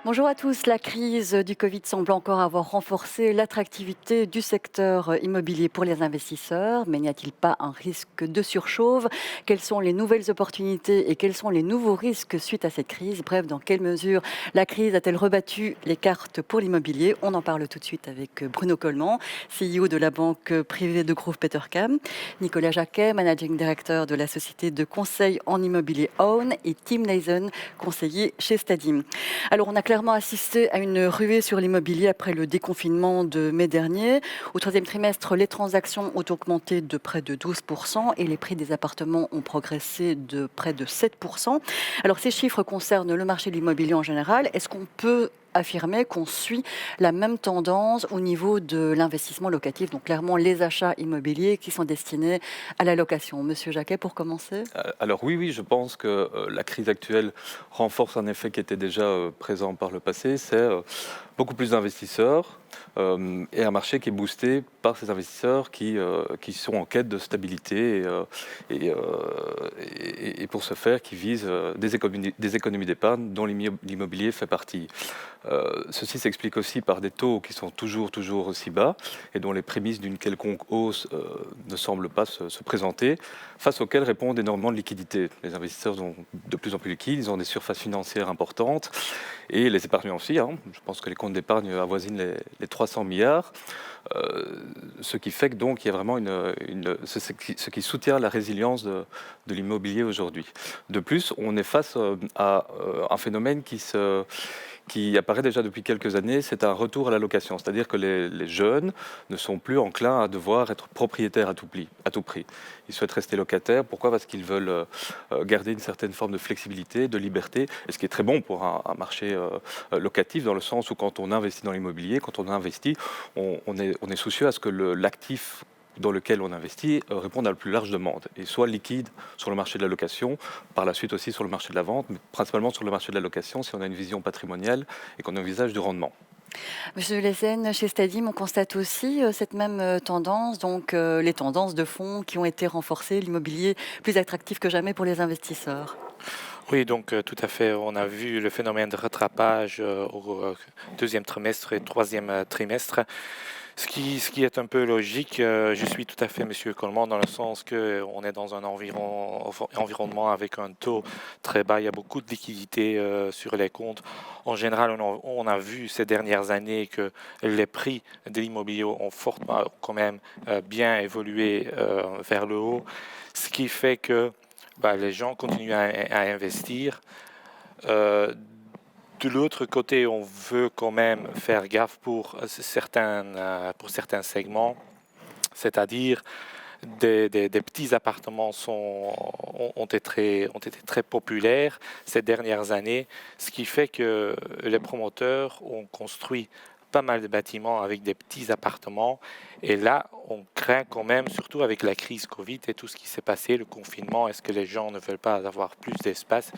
Bonjour à tous. La crise du Covid semble encore avoir renforcé l'attractivité du secteur immobilier pour les investisseurs. Mais n'y a-t-il pas un risque de surchauffe? Quelles sont les nouvelles opportunités et quels sont les nouveaux risques suite à cette crise? Bref, dans quelle mesure la crise a-t-elle rebattu les cartes pour l'immobilier? On en parle tout de suite avec Bruno Coleman, CEO de la banque privée de Grove Petercam, Nicolas Jacquet, managing director de la société de conseil en immobilier Own, et Tim Neisen, conseiller chez Stadim. Alors, on a clairement assisté à une ruée sur l'immobilier après le déconfinement de mai dernier. Au troisième trimestre, les transactions ont augmenté de près de 12% et les prix des appartements ont progressé de près de 7%. Alors, ces chiffres concernent le marché de l'immobilier en général. Est-ce qu'on peut affirmer qu'on suit la même tendance au niveau de l'investissement locatif, donc clairement les achats immobiliers qui sont destinés à la location? Monsieur Jacquet, pour commencer. Alors oui, je pense que la crise actuelle renforce un effet qui était déjà présent par le passé, c'est beaucoup plus d'investisseurs et un marché qui est boosté par ces investisseurs qui sont en quête de stabilité et, pour ce faire qui visent des économies d'épargne dont l'immobilier fait partie. Ceci s'explique aussi par des taux qui sont toujours aussi bas et dont les prémices d'une quelconque hausse ne semblent pas se présenter, face auxquelles répondent énormément de liquidités. Les investisseurs sont de plus en plus liquides, ils ont des surfaces financières importantes et les épargnants aussi. Je pense que les comptes d'épargne avoisinent les 300 milliards, ce qui fait que donc il y a vraiment ce qui soutient la résilience de l'immobilier aujourd'hui. De plus, on est face à un phénomène qui apparaît déjà depuis quelques années, c'est un retour à la location. C'est-à-dire que les jeunes ne sont plus enclins à devoir être propriétaires à tout prix. Ils souhaitent rester locataires. Pourquoi? Parce qu'ils veulent garder une certaine forme de flexibilité, de liberté, et ce qui est très bon pour un marché locatif, dans le sens où quand on investit dans l'immobilier, quand on investit, on est soucieux à ce que l'actif dans lequel on investit répondent à la plus large demande et soit liquide sur le marché de la location, par la suite aussi sur le marché de la vente, mais principalement sur le marché de la location si on a une vision patrimoniale et qu'on envisage du rendement. Monsieur Lessen, chez Stadim, on constate aussi cette même tendance, donc les tendances de fonds qui ont été renforcées, l'immobilier plus attractif que jamais pour les investisseurs. Oui, donc tout à fait. On a vu le phénomène de rattrapage au deuxième trimestre et troisième trimestre. Ce qui est un peu logique, je suis tout à fait Monsieur Coleman dans le sens que on est dans un environnement avec un taux très bas. Il y a beaucoup de liquidités sur les comptes. En général, on a vu ces dernières années que les prix de l'immobilier ont fortement quand même bien évolué vers le haut, ce qui fait que les gens continuent à investir. Euh, de l'autre côté, on veut quand même faire gaffe pour certains segments, c'est-à-dire des petits appartements ont été très populaires ces dernières années, ce qui fait que les promoteurs ont construit pas mal de bâtiments avec des petits appartements. Et là, on craint quand même, surtout avec la crise Covid et tout ce qui s'est passé, le confinement, est-ce que les gens ne veulent pas avoir plus d'espace?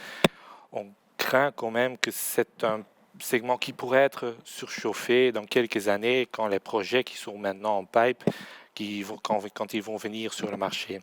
On craint quand même que c'est un segment qui pourrait être surchauffé dans quelques années quand les projets qui sont maintenant en pipe, quand ils vont venir sur le marché.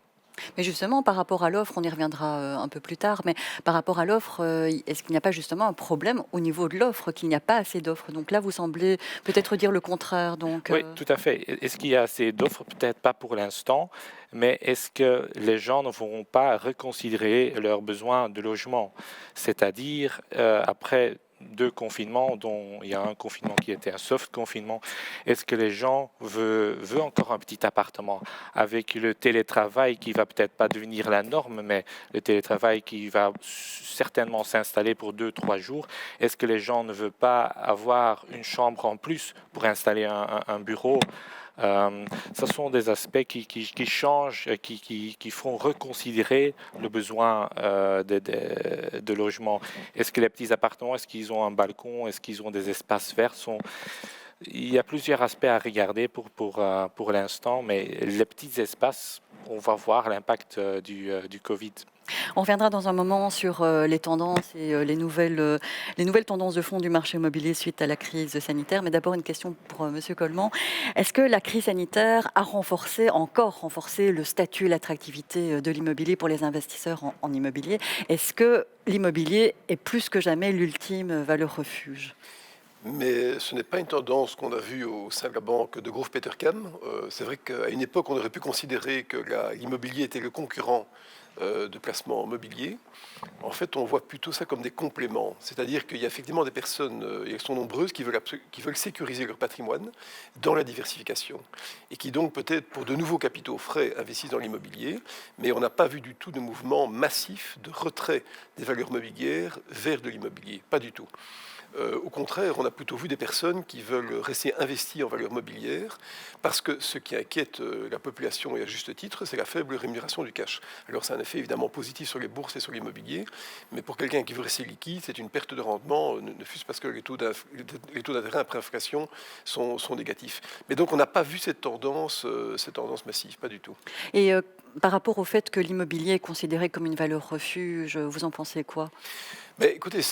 Mais justement, par rapport à l'offre, on y reviendra un peu plus tard, mais par rapport à l'offre, est-ce qu'il n'y a pas justement un problème au niveau de l'offre, qu'il n'y a pas assez d'offres? Donc là, vous semblez peut-être dire le contraire. Donc, Oui, tout à fait. Est-ce qu'il y a assez d'offres? Peut-être pas pour l'instant, mais est-ce que les gens ne vont pas reconsidérer leurs besoins de logement? C'est-à-dire, après deux confinements, dont il y a un confinement qui était un soft confinement, est-ce que les gens veulent encore un petit appartement avec le télétravail qui va peut-être pas devenir la norme, mais le télétravail qui va certainement s'installer pour 2, 3 jours? Est-ce que les gens ne veulent pas avoir une chambre en plus pour installer un bureau? Ce sont des aspects qui changent, qui font reconsidérer le besoin de logement. Est-ce que les petits appartements, est-ce qu'ils ont un balcon, est-ce qu'ils ont des espaces verts? Il y a plusieurs aspects à regarder pour l'instant, mais les petits espaces, on va voir l'impact du Covid. On reviendra dans un moment sur les tendances et les nouvelles tendances de fond du marché immobilier suite à la crise sanitaire. Mais d'abord, une question pour Monsieur Coleman. Est-ce que la crise sanitaire a encore renforcé le statut et l'attractivité de l'immobilier pour les investisseurs en immobilier? Est-ce que l'immobilier est plus que jamais l'ultime valeur refuge? Mais ce n'est pas une tendance qu'on a vue au sein de la banque de Grove Petercam. C'est vrai qu'à une époque, on aurait pu considérer que l'immobilier était le concurrent de placement immobilier. En fait, on voit plutôt ça comme des compléments. C'est-à-dire qu'il y a effectivement des personnes, et elles sont nombreuses, qui veulent sécuriser leur patrimoine dans la diversification. Et qui donc, peut-être pour de nouveaux capitaux frais, investissent dans l'immobilier. Mais on n'a pas vu du tout de mouvement massif de retrait des valeurs mobilières vers de l'immobilier. Pas du tout. Au contraire, on a plutôt vu des personnes qui veulent rester investies en valeur mobilière parce que ce qui inquiète la population, et à juste titre, c'est la faible rémunération du cash. Alors c'est un effet évidemment positif sur les bourses et sur l'immobilier, mais pour quelqu'un qui veut rester liquide, c'est une perte de rendement, ne fût-ce parce que les taux d'intérêt après inflation sont négatifs. Mais donc on n'a pas vu cette tendance massive, pas du tout. Et par rapport au fait que l'immobilier est considéré comme une valeur refuge, vous en pensez quoi? Mais écoutez,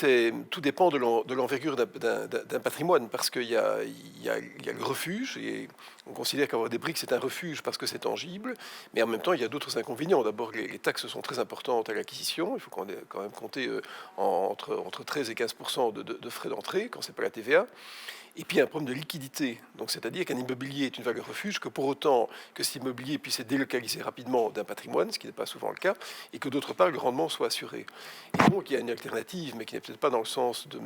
tout dépend de l'envergure d'un patrimoine, parce qu'il y a le refuge, et on considère qu'avoir des briques, c'est un refuge parce que c'est tangible, mais en même temps, il y a d'autres inconvénients. D'abord, les taxes sont très importantes à l'acquisition, il faut quand même compter entre 13 et 15% de frais d'entrée, quand c'est pas la TVA. Et puis, il y a un problème de liquidité. Donc, c'est-à-dire qu'un immobilier est une valeur refuge, que pour autant que cet immobilier puisse être délocalisé rapidement d'un patrimoine, ce qui n'est pas souvent le cas, et que d'autre part, le rendement soit assuré. Et donc, il y a une alternative, mais qui n'est peut-être pas dans le sens de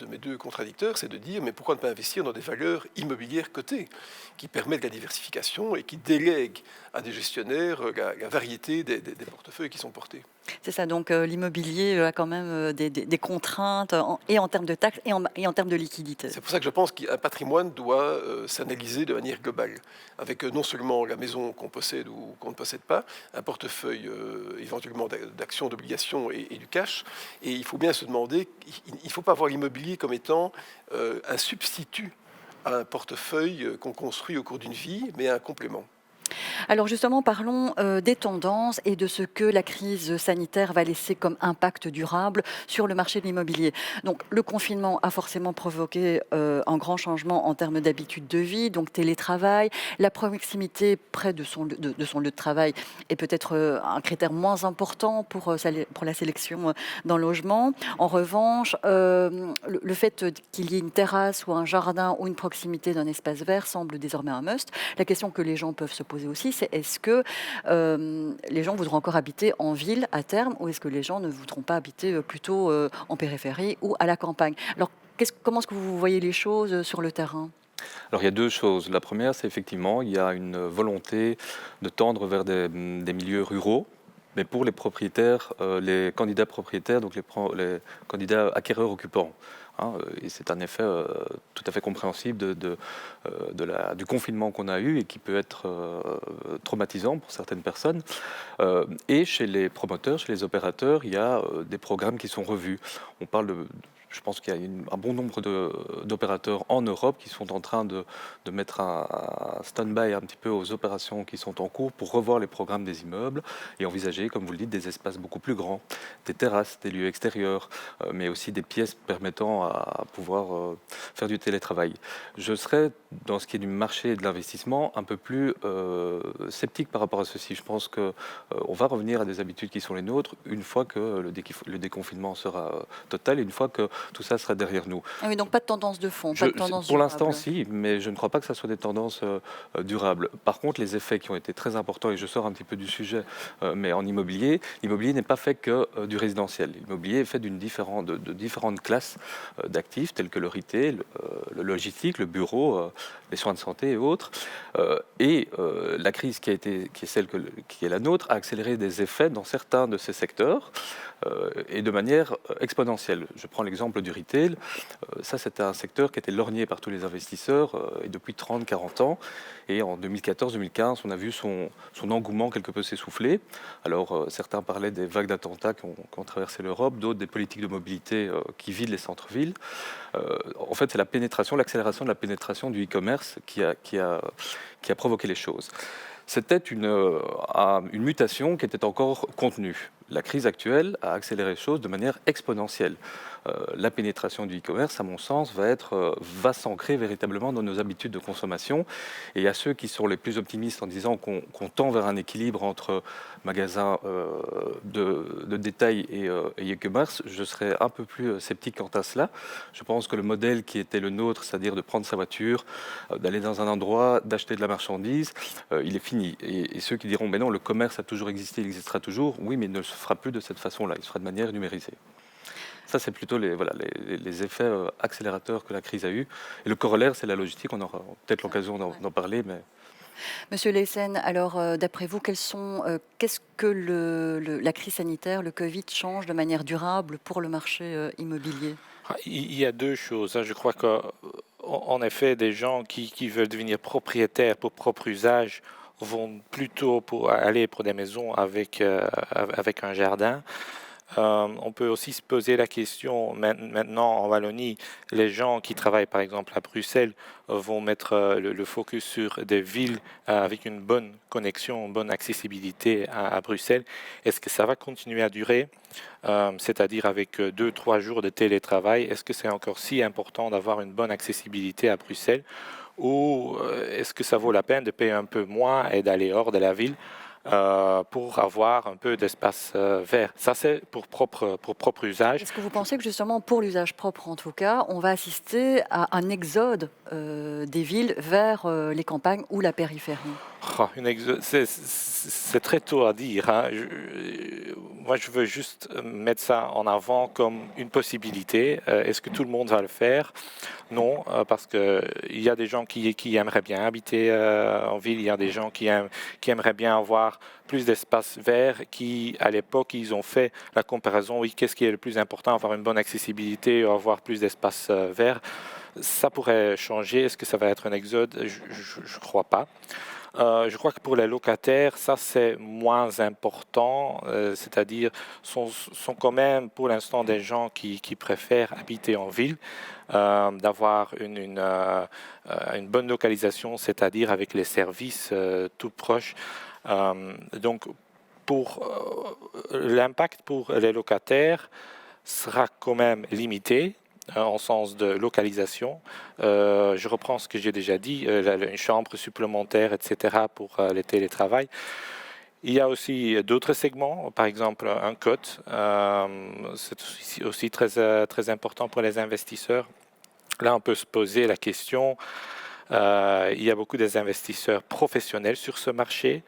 mes deux contradicteurs, c'est de dire, mais pourquoi ne pas investir dans des valeurs immobilières cotées, qui permettent la diversification et qui délèguent à des gestionnaires la variété des portefeuilles qui sont portés. C'est ça, donc l'immobilier a quand même des contraintes et en termes de taxes et en termes de liquidité. C'est pour ça que je pense qu'un patrimoine doit s'analyser de manière globale, avec non seulement la maison qu'on possède ou qu'on ne possède pas, un portefeuille éventuellement d'actions, d'obligations et du cash. Et il faut bien se demander, il ne faut pas voir l'immobilier comme étant un substitut à un portefeuille qu'on construit au cours d'une vie, mais un complément. Alors justement, parlons des tendances et de ce que la crise sanitaire va laisser comme impact durable sur le marché de l'immobilier. Donc le confinement a forcément provoqué un grand changement en termes d'habitude de vie, donc télétravail, la proximité près de son lieu de travail est peut-être un critère moins important pour la sélection d'un logement. En revanche, le fait qu'il y ait une terrasse ou un jardin ou une proximité d'un espace vert semble désormais un must. La question que les gens peuvent se poser aussi, c'est est-ce que les gens voudront encore habiter en ville à terme ou est-ce que les gens ne voudront pas habiter plutôt en périphérie ou à la campagne? Alors, comment est-ce que vous voyez les choses sur le terrain? Alors il y a deux choses. La première, c'est effectivement, il y a une volonté de tendre vers des milieux ruraux, mais pour les propriétaires, les candidats propriétaires, donc les candidats acquéreurs-occupants. Et c'est un effet tout à fait compréhensible du confinement qu'on a eu et qui peut être traumatisant pour certaines personnes. Et chez les promoteurs, chez les opérateurs, il y a des programmes qui sont revus. On parle je pense qu'il y a un bon nombre d'opérateurs en Europe qui sont en train de mettre un stand-by un petit peu aux opérations qui sont en cours pour revoir les programmes des immeubles et envisager, comme vous le dites, des espaces beaucoup plus grands, des terrasses, des lieux extérieurs, mais aussi des pièces permettant à pouvoir faire du télétravail. Je serais, dans ce qui est du marché et de l'investissement, un peu plus sceptique par rapport à ceci. Je pense qu'on va revenir à des habitudes qui sont les nôtres une fois que le déconfinement sera total et une fois que tout ça sera derrière nous. Ah oui, donc pas de tendance de fond, pas de tendance pour durable. l'instant, si, mais je ne crois pas que ça soit des tendances durables. Par contre, les effets qui ont été très importants, et je sors un petit peu du sujet, mais en immobilier, l'immobilier n'est pas fait que du résidentiel. L'immobilier est fait de différentes classes d'actifs, tels que le retail, le logistique, le bureau, les soins de santé et autres. La crise qui est la nôtre a accéléré des effets dans certains de ces secteurs et de manière exponentielle. Je prends l'exemple du retail. Ça, c'était un secteur qui était lorgné par tous les investisseurs et depuis 30-40 ans. Et en 2014-2015, on a vu son engouement quelque peu s'essouffler. Alors, certains parlaient des vagues d'attentats qui ont traversé l'Europe, d'autres des politiques de mobilité qui vident les centres-villes. En fait, c'est l'accélération de la pénétration du e-commerce qui a provoqué les choses. C'était une mutation qui était encore contenue. la crise actuelle a accéléré les choses de manière exponentielle. La pénétration du e-commerce, à mon sens, va s'ancrer véritablement dans nos habitudes de consommation. Et il y a ceux qui sont les plus optimistes en disant qu'on tend vers un équilibre entre magasins de détail et e-commerce. Je serais un peu plus sceptique quant à cela. Je pense que le modèle qui était le nôtre, c'est-à-dire de prendre sa voiture, d'aller dans un endroit, d'acheter de la marchandise, il est fini. Et ceux qui diront, mais non, le commerce a toujours existé, il existera toujours, oui, mais il ne se fera plus de cette façon-là, il se fera de manière numérisée. Ça, c'est plutôt les effets accélérateurs que la crise a eus. Et le corollaire, c'est la logistique. On aura peut-être l'occasion d'en parler. Mais... Monsieur Leyssen, alors d'après vous, qu'est-ce que la crise sanitaire, le Covid, change de manière durable pour le marché immobilier? Il y a deux choses. Je crois qu'en effet, des gens qui veulent devenir propriétaires pour propre usage vont plutôt aller pour des maisons avec un jardin. On peut aussi se poser la question, maintenant en Wallonie, les gens qui travaillent par exemple à Bruxelles vont mettre le focus sur des villes avec une bonne connexion, une bonne accessibilité à Bruxelles. Est-ce que ça va continuer à durer, c'est-à-dire avec 2-3 jours de télétravail? Est-ce que c'est encore si important d'avoir une bonne accessibilité à Bruxelles? Ou est-ce que ça vaut la peine de payer un peu moins et d'aller hors de la ville pour avoir un peu d'espace vert? Ça, c'est pour propre usage. Est-ce que vous pensez que justement pour l'usage propre en tout cas, on va assister à un exode des villes vers les campagnes ou la périphérie? C'est très tôt à dire. Moi, je veux juste mettre ça en avant comme une possibilité. Est-ce que tout le monde va le faire? Non, parce qu'il y a des gens qui aimeraient bien habiter en ville, il y a des gens qui aimeraient bien avoir plus d'espace vert, qui, à l'époque, ils ont fait la comparaison, oui, qu'est-ce qui est le plus important, avoir une bonne accessibilité, avoir plus d'espace vert. Ça pourrait changer. Est-ce que ça va être un exode? Je ne crois pas. Je crois que pour les locataires, ça c'est moins important, c'est-à-dire sont quand même pour l'instant des gens qui préfèrent habiter en ville, d'avoir une bonne localisation, c'est-à-dire avec les services tout proches. Donc l'impact pour les locataires sera quand même limité en sens de localisation. Je reprends ce que j'ai déjà dit, une chambre supplémentaire, etc. pour le télétravail. Il y a aussi d'autres segments, par exemple un cote. C'est aussi très important pour les investisseurs. Là, on peut se poser la question, il y a beaucoup des investisseurs professionnels sur ce marché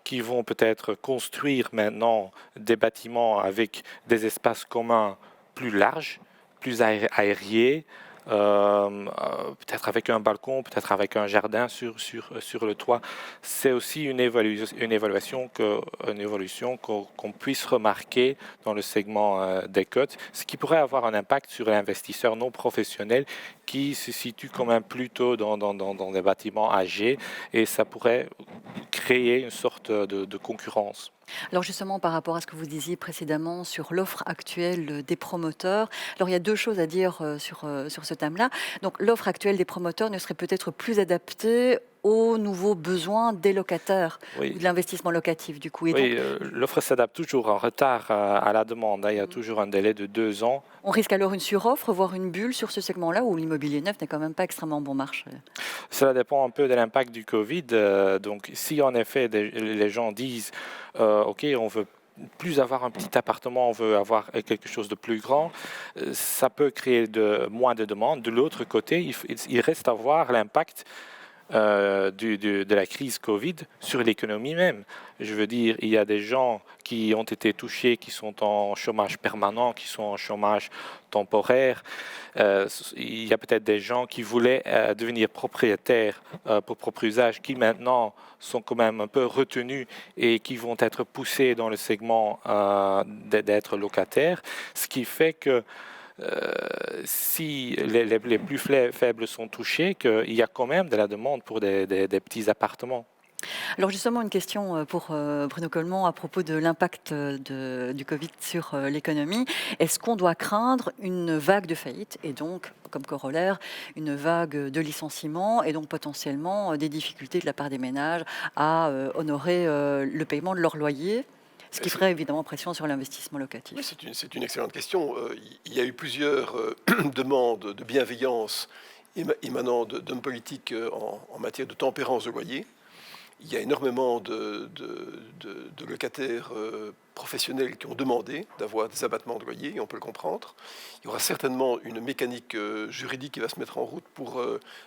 qui vont peut-être construire maintenant des bâtiments avec des espaces communs plus larges, plus aérés, peut-être avec un balcon, peut-être avec un jardin sur le toit. C'est aussi une évolution qu'on puisse remarquer dans le segment des cotes, ce qui pourrait avoir un impact sur l'investisseur non professionnel qui se situe quand même plutôt dans des bâtiments âgés, et ça pourrait créer une sorte de concurrence. Alors justement, par rapport à ce que vous disiez précédemment sur l'offre actuelle des promoteurs, alors il y a deux choses à dire sur ce thème-là. Donc l'offre actuelle des promoteurs ne serait peut-être plus adaptée aux nouveaux besoins des locataires, Oui. ou de l'investissement locatif du coup. Et Oui, donc, l'offre s'adapte toujours en retard à la demande. Il y a toujours un délai de 2 ans. on risque alors une suroffre, voire une bulle sur ce segment-là où l'immobilier neuf n'est quand même pas extrêmement bon marché. Cela dépend un peu de l'impact du Covid. Donc, si en effet les gens disent OK, on veut plus avoir un petit appartement, on veut avoir quelque chose de plus grand, ça peut créer moins de demandes. De l'autre côté, il reste à voir l'impact de la crise Covid sur l'économie même. Je veux dire, il y a des gens qui ont été touchés, qui sont en chômage permanent, qui sont en chômage temporaire. Il y a peut-être des gens qui voulaient devenir propriétaires pour propre usage, qui maintenant sont quand même un peu retenus et qui vont être poussés dans le segment d'être locataires, ce qui fait que si les plus faibles sont touchés, qu'il y a quand même de la demande pour des petits appartements. Alors justement, une question pour Bruno Coleman à propos de l'impact du Covid sur l'économie. Est-ce qu'on doit craindre une vague de faillite et donc, comme corollaire, une vague de licenciements et donc potentiellement des difficultés de la part des ménages à honorer le paiement de leur loyer? Ce qui ferait évidemment pression sur l'investissement locatif. Oui, c'est une excellente question. Il y a eu plusieurs demandes de bienveillance émanant d'hommes politiques en matière de tempérance de loyer. Il y a énormément de locataires professionnels qui ont demandé d'avoir des abattements de loyer, et on peut le comprendre. Il y aura certainement une mécanique juridique qui va se mettre en route pour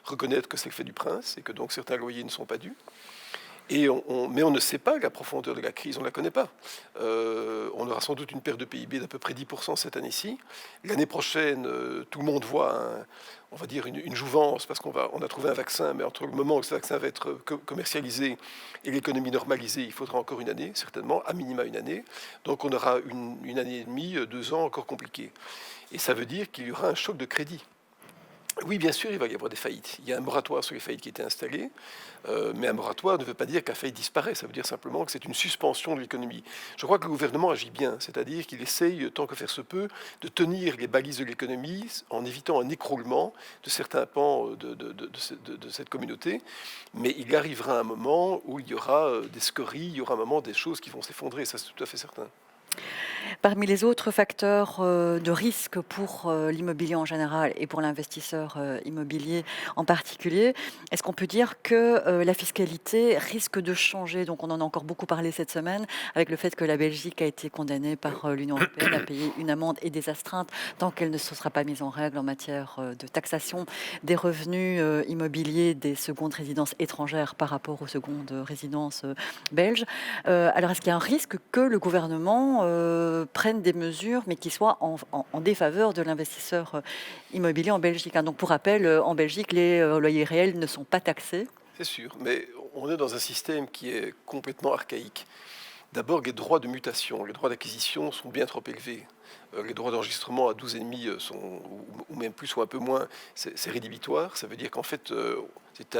reconnaître que c'est le fait du prince et que donc certains loyers ne sont pas dus. Mais on ne sait pas la profondeur de la crise, on ne la connaît pas. On aura sans doute une perte de PIB d'à peu près 10% cette année-ci. L'année prochaine, tout le monde voit, on va dire, une jouvence, parce qu'on a trouvé un vaccin, mais entre le moment où ce vaccin va être commercialisé et l'économie normalisée, il faudra encore une année, certainement, à minima une année. Donc on aura une année et demie, 2 ans encore compliqués. Et ça veut dire qu'il y aura un choc de crédit. Oui, bien sûr, il va y avoir des faillites. Il y a un moratoire sur les faillites qui a été installé, mais un moratoire ne veut pas dire que la faillite disparaît. Ça veut dire simplement que c'est une suspension de l'économie. Je crois que le gouvernement agit bien, c'est-à-dire qu'il essaye, tant que faire se peut, de tenir les balises de l'économie en évitant un écroulement de certains pans de cette communauté. Mais il arrivera un moment où il y aura des scories, il y aura un moment des choses qui vont s'effondrer, ça c'est tout à fait certain. Parmi les autres facteurs de risque pour l'immobilier en général et pour l'investisseur immobilier en particulier, est-ce qu'on peut dire que la fiscalité risque de changer? Donc on en a encore beaucoup parlé cette semaine avec le fait que la Belgique a été condamnée par l'Union européenne à payer une amende et des astreintes tant qu'elle ne se sera pas mise en règle en matière de taxation des revenus immobiliers des secondes résidences étrangères par rapport aux secondes résidences belges. Alors est-ce qu'il y a un risque que le gouvernement prennent des mesures, mais qui soient en défaveur de l'investisseur immobilier en Belgique? Donc, pour rappel, en Belgique, les loyers réels ne sont pas taxés. C'est sûr, mais on est dans un système qui est complètement archaïque. D'abord, les droits de mutation, les droits d'acquisition sont bien trop élevés. Les droits d'enregistrement à 12,5 sont, ou même plus ou un peu moins, c'est rédhibitoire. Ça veut dire qu'en fait,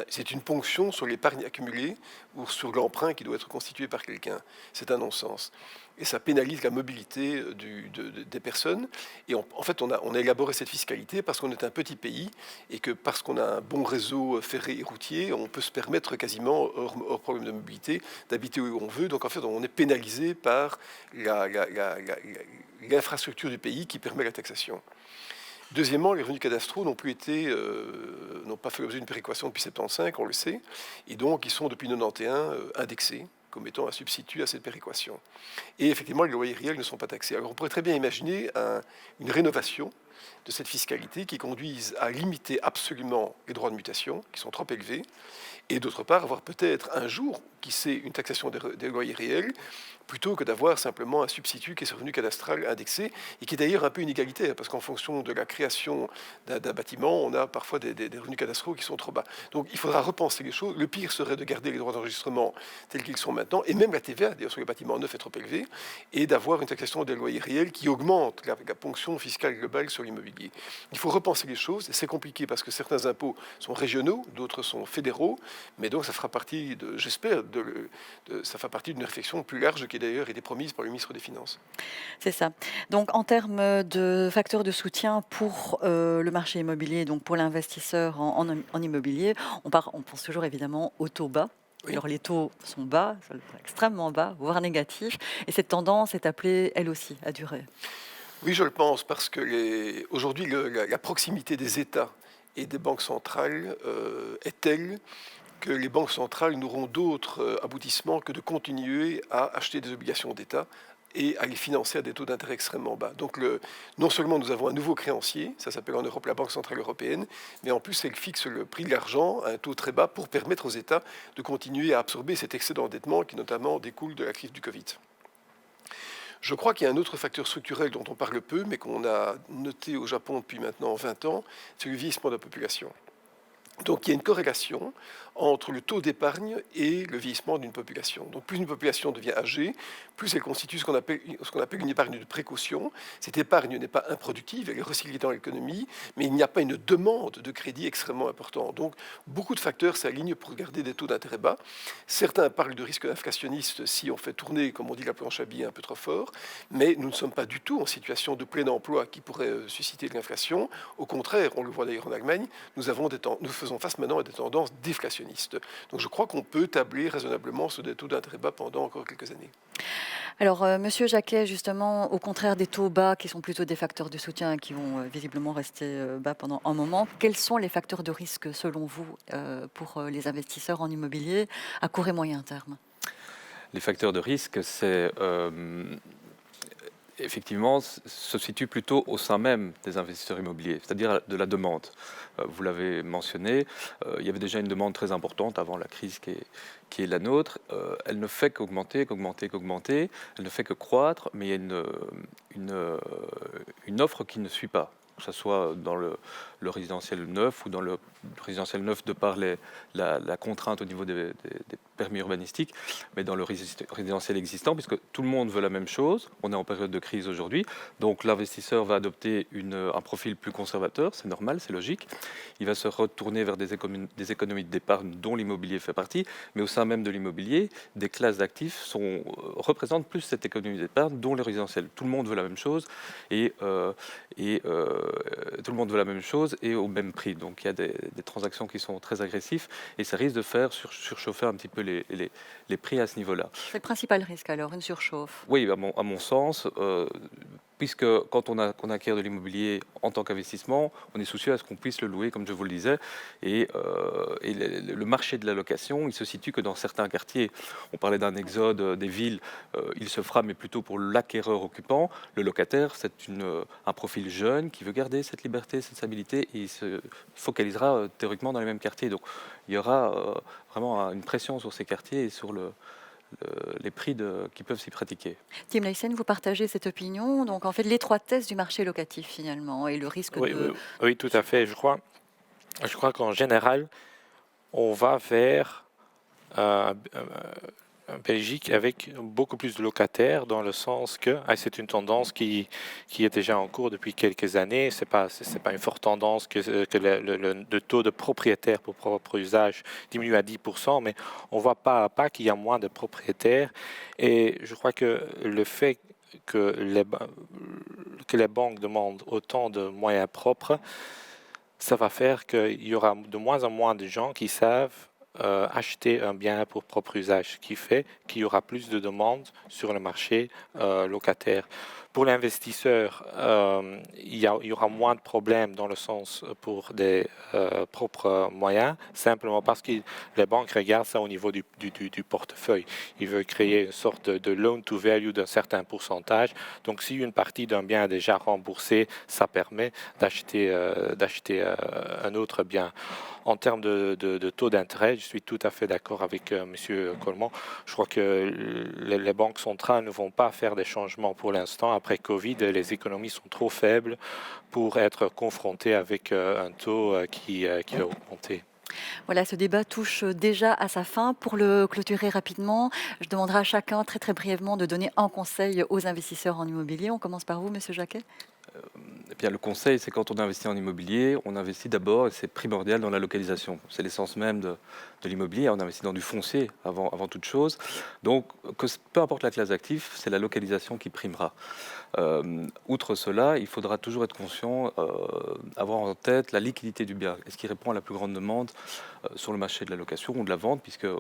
c'est une ponction sur l'épargne accumulée ou sur l'emprunt qui doit être constitué par quelqu'un. C'est un non-sens. Et ça pénalise la mobilité des personnes. Et en fait, on a élaboré cette fiscalité parce qu'on est un petit pays et que parce qu'on a un bon réseau ferré et routier, on peut se permettre quasiment, hors problème de mobilité, d'habiter où on veut. Donc en fait, on est pénalisé par l'infrastructure du pays qui permet la taxation. Deuxièmement, les revenus cadastraux n'ont pas fait l'objet d'une péréquation depuis 1975, on le sait, et donc ils sont depuis 1991 indexés comme étant un substitut à cette péréquation. Et effectivement, les loyers réels ne sont pas taxés. Alors on pourrait très bien imaginer une rénovation de cette fiscalité qui conduise à limiter absolument les droits de mutation, qui sont trop élevés, et d'autre part, avoir peut-être un jour, qui sait, une taxation des loyers réels, plutôt que d'avoir simplement un substitut qui est ce revenu cadastral indexé, et qui est d'ailleurs un peu inégalitaire, parce qu'en fonction de la création d'un bâtiment, on a parfois des revenus cadastraux qui sont trop bas. Donc il faudra repenser les choses. Le pire serait de garder les droits d'enregistrement tels qu'ils sont maintenant, et même la TVA, d'ailleurs, sur les bâtiments neufs est trop élevée, et d'avoir une taxation des loyers réels qui augmente la ponction fiscale globale sur l'immobilier. Il faut repenser les choses, et c'est compliqué parce que certains impôts sont régionaux, d'autres sont fédéraux, mais donc ça fera partie, j'espère, ça fera partie d'une réflexion plus large qui d'ailleurs été promise par le ministre des Finances. C'est ça. Donc en termes de facteurs de soutien pour le marché immobilier, donc pour l'investisseur en immobilier, on pense toujours évidemment aux taux bas. Oui. Alors les taux sont bas, extrêmement bas, voire négatifs, et cette tendance est appelée, elle aussi, à durer. Oui, je le pense, parce que aujourd'hui, la proximité des États et des banques centrales est telle que les banques centrales n'auront d'autre aboutissement que de continuer à acheter des obligations d'État et à les financer à des taux d'intérêt extrêmement bas. Donc non seulement nous avons un nouveau créancier, ça s'appelle en Europe la Banque Centrale Européenne, mais en plus elle fixe le prix de l'argent à un taux très bas pour permettre aux États de continuer à absorber cet excès d'endettement qui notamment découle de la crise du Covid. Je crois qu'il y a un autre facteur structurel dont on parle peu, mais qu'on a noté au Japon depuis maintenant 20 ans, c'est le vieillissement de la population. Donc il y a une corrélation entre le taux d'épargne et le vieillissement d'une population. Donc plus une population devient âgée, plus elle constitue ce qu'on appelle une épargne de précaution. Cette épargne n'est pas improductive, elle est recyclée dans l'économie, mais il n'y a pas une demande de crédit extrêmement importante. Donc beaucoup de facteurs s'alignent pour garder des taux d'intérêt bas. Certains parlent de risque inflationniste si on fait tourner, comme on dit, la planche à billets un peu trop fort, mais nous ne sommes pas du tout en situation de plein emploi qui pourrait susciter de l'inflation. Au contraire, on le voit d'ailleurs en Allemagne, nous faisons faisons face maintenant à des tendances déflationnistes. Donc je crois qu'on peut tabler raisonnablement sur des taux d'intérêt bas pendant encore quelques années. Alors, Monsieur Jacquet, justement, au contraire des taux bas qui sont plutôt des facteurs de soutien qui vont visiblement rester bas pendant un moment, quels sont les facteurs de risque selon vous pour les investisseurs en immobilier à court et moyen terme? Les facteurs de risque, c'est effectivement se situent plutôt au sein même des investisseurs immobiliers, c'est-à-dire de la demande. Vous l'avez mentionné, il y avait déjà une demande très importante avant la crise qui est la nôtre. Elle ne fait qu'augmenter, qu'augmenter, qu'augmenter. Elle ne fait que croître, mais il y a une offre qui ne suit pas, que ce soit dans le résidentiel neuf ou dans le résidentiel neuf de par la contrainte au niveau des permis urbanistiques, mais dans le résidentiel existant, puisque tout le monde veut la même chose. On est en période de crise aujourd'hui, donc l'investisseur va adopter un profil plus conservateur, c'est normal, c'est logique. Il va se retourner vers des économies d'épargne dont l'immobilier fait partie, mais au sein même de l'immobilier, des classes d'actifs représentent plus cette économie d'épargne dont le résidentiel. Tout le monde veut la même chose et tout le monde veut la même chose et au même prix. Donc il y a des transactions qui sont très agressives et ça risque de faire surchauffer un petit peu les prix à ce niveau-là. C'est le principal risque alors, une surchauffe. Oui, à mon sens, puisque quand on acquiert de l'immobilier en tant qu'investissement, on est soucieux à ce qu'on puisse le louer, comme je vous le disais, et le marché de la location, il se situe que dans certains quartiers. On parlait d'un exode des villes, il se fera, mais plutôt pour l'acquéreur occupant. Le locataire, c'est un profil jeune qui veut garder cette liberté, cette stabilité, et il se focalisera théoriquement dans les mêmes quartiers. Donc il y aura vraiment une pression sur ces quartiers et sur les prix qui peuvent s'y pratiquer. Tim Leysen, vous partagez cette opinion. Donc, en fait, l'étroitesse du marché locatif, finalement, et le risque Oui, de... oui, tout à fait. Je crois qu'en général, on va vers Belgique avec beaucoup plus de locataires dans le sens que c'est une tendance qui est déjà en cours depuis quelques années. C'est pas une forte tendance que le taux de propriétaires pour propre usage diminue à 10%, mais on voit pas à pas qu'il y a moins de propriétaires. Et je crois que le fait que les banques demandent autant de moyens propres, ça va faire qu'il y aura de moins en moins de gens qui savent acheter un bien pour propre usage, ce qui fait qu'il y aura plus de demandes sur le marché locataire. Pour l'investisseur, il y aura moins de problèmes dans le sens pour des propres moyens, simplement parce que les banques regardent ça au niveau du portefeuille. Ils veulent créer une sorte de loan to value d'un certain pourcentage. Donc si une partie d'un bien est déjà remboursée, ça permet d'acheter un autre bien. En termes de taux d'intérêt, je suis tout à fait d'accord avec M. Coleman. Je crois que les banques centrales ne vont pas faire des changements pour l'instant. Après Covid, les économies sont trop faibles pour être confrontées avec un taux qui a augmenté. Voilà, ce débat touche déjà à sa fin. Pour le clôturer rapidement, je demanderai à chacun très très brièvement de donner un conseil aux investisseurs en immobilier. On commence par vous, Monsieur Jacquet. Eh bien, le conseil, c'est quand on investit en immobilier, on investit d'abord, et c'est primordial, dans la localisation. C'est l'essence même de l'immobilier. On investit dans du foncier avant toute chose. Donc, peu importe la classe d'actifs, c'est la localisation qui primera. Outre cela, il faudra toujours être conscient, avoir en tête la liquidité du bien. Est-ce qu'il répond à la plus grande demande sur le marché de la location ou de la vente, puisqu'il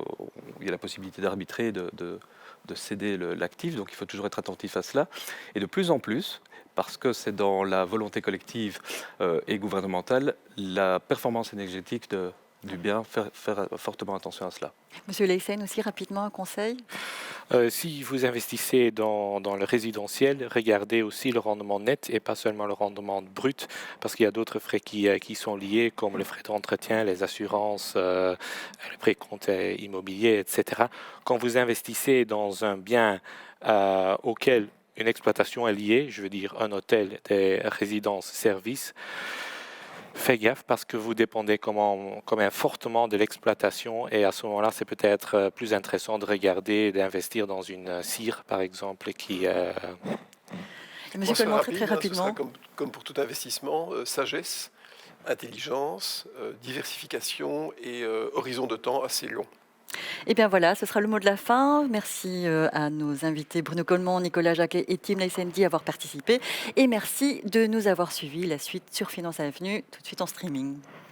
y a la possibilité d'arbitrer, de céder l'actif. Donc, il faut toujours être attentif à cela. Et de plus en plus, parce que c'est dans la volonté collective et gouvernementale, la performance énergétique du bien, faire fortement attention à cela. Monsieur Leysen, aussi rapidement un conseil. Si vous investissez dans le résidentiel, regardez aussi le rendement net et pas seulement le rendement brut, parce qu'il y a d'autres frais qui sont liés, comme les frais d'entretien, les assurances, les précomptes immobiliers, etc. Quand vous investissez dans un bien auquel une exploitation est liée, je veux dire un hôtel, des résidences, services, faites gaffe parce que vous dépendez quand même fortement de l'exploitation et à ce moment-là, c'est peut-être plus intéressant de regarder, d'investir dans une cire, par exemple, qui... Monsieur Coleman, très rapidement. Comme pour tout investissement, sagesse, intelligence, diversification et horizon de temps assez long. Et bien voilà, ce sera le mot de la fin. Merci à nos invités Bruno Coleman, Nicolas Jacquet et Tim Leysen d'avoir participé. Et merci de nous avoir suivis. La suite sur Finance Avenue, tout de suite en streaming.